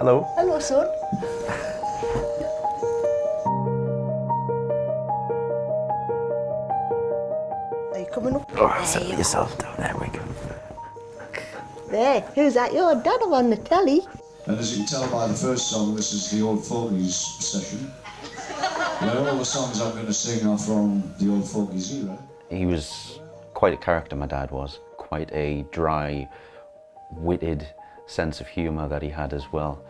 Hello. Hello, son. Are you coming up? Oh, settle yourself down. There we go. There, who's that? Your dad on the telly. And as you can tell by the first song, this is the Old Folkies session, where all the songs I'm going to sing are from the Old Folkies era. He was quite a character, my dad was. Quite a dry, witted sense of humour that he had as well.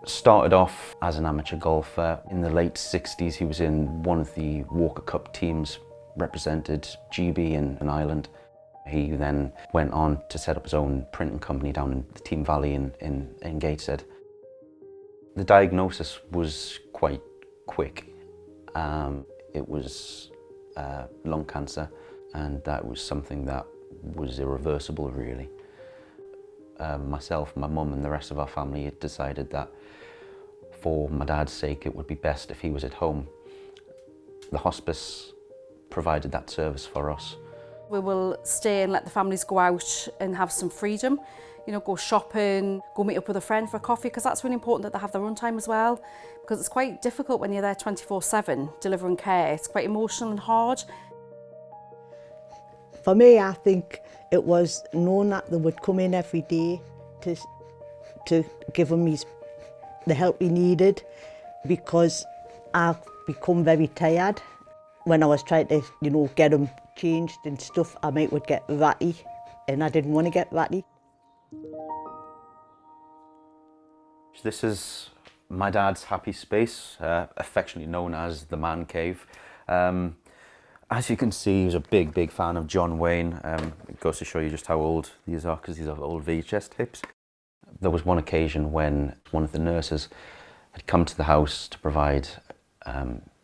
Started off as an amateur golfer. In the late 60s, he was in one of the Walker Cup teams, represented GB in Ireland. He then went on to set up his own printing company down in the Team Valley in Gateshead. The diagnosis was quite quick. It was lung cancer, and that was something that was irreversible, really. Myself, my mum and the rest of our family had decided that for my dad's sake it would be best if he was at home. The hospice provided that service for us. We will stay and let the families go out and have some freedom, you know, go shopping, go meet up with a friend for a coffee, because that's really important that they have their own time as well, because it's quite difficult when you're there 24/7 delivering care. It's quite emotional and hard. For me, I think it was knowing that they would come in every day to give him the help he needed, because I've become very tired. When I was trying to, you know, get him changed and stuff, I would get ratty, and I didn't want to get ratty. This is my dad's happy space, affectionately known as the man cave. As you can see, he was a big fan of John Wayne. It goes to show you just how old these are, because these are old VHS tapes. There was one occasion when one of the nurses had come to the house to provide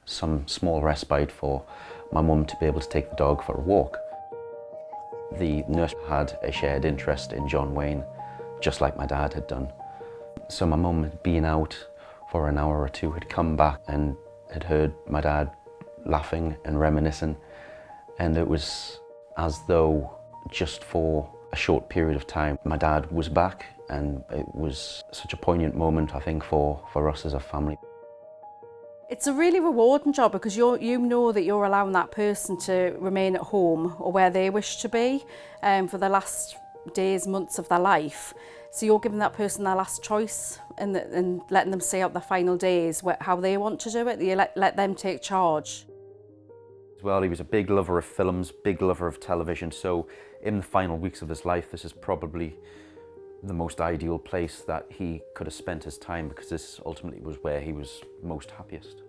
some small respite for my mum to be able to take the dog for a walk. The nurse had a shared interest in John Wayne, just like my dad had done. So my mum had been out for an hour or two, had come back and had heard my dad laughing and reminiscing, and it was as though just for a short period of time my dad was back, and it was such a poignant moment, I think, for us as a family. It's a really rewarding job, because you know that you're allowing that person to remain at home or where they wish to be for the last days, months of their life. So you're giving that person their last choice and letting them stay out their final days how they want to do it. You let them take charge. Well, he was a big lover of films, big lover of television, so in the final weeks of his life, this is probably the most ideal place that he could have spent his time, because this ultimately was where he was most happiest.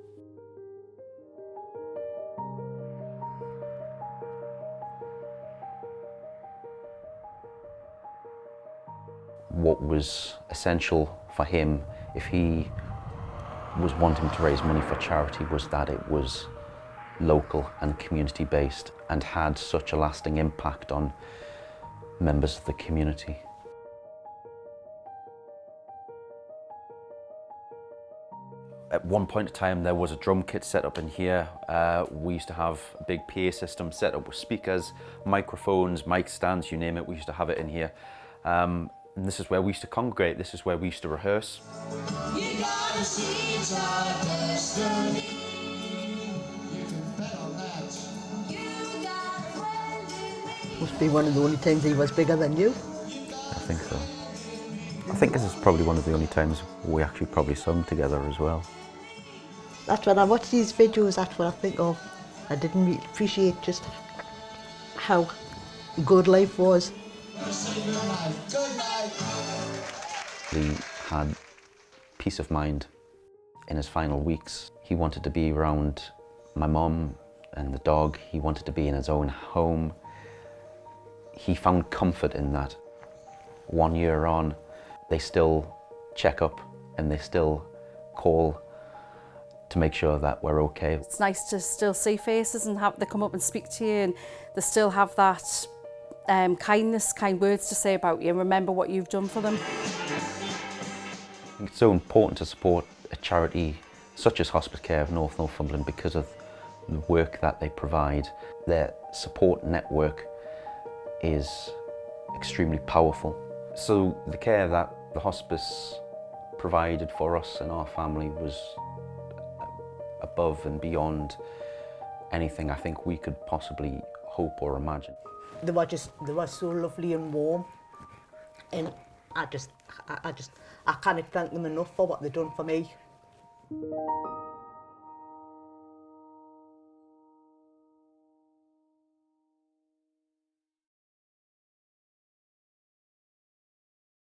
What was essential for him, if he was wanting to raise money for charity, was that it was local and community based and had such a lasting impact on members of the community. At one point in time, there was a drum kit set up in here. We used to have a big PA system set up with speakers, microphones, mic stands, you name it, we used to have it in here. And this is where we used to congregate, this is where we used to rehearse. You gotta see it's our destiny. You can bet on that. Must be one of the only times he was bigger than you. I think so. I think this is probably one of the only times we actually probably sung together as well. That's when I watch these videos, that's what I think of. I didn't really appreciate just how good life was. Good night. He had peace of mind in his final weeks. He wanted to be around my mum and the dog. He wanted to be in his own home. He found comfort in that. 1 year on, they still check up and they still call to make sure that we're okay. It's nice to still see faces and have they come up and speak to you, and they still have that kindness, kind words to say about you, and remember what you've done for them. It's so important to support a charity such as HospiceCare of North Northumberland because of the work that they provide. Their support network is extremely powerful. So the care that the hospice provided for us and our family was above and beyond anything I think we could possibly hope or imagine. They were so lovely and warm, and I can't thank them enough for what they've done for me.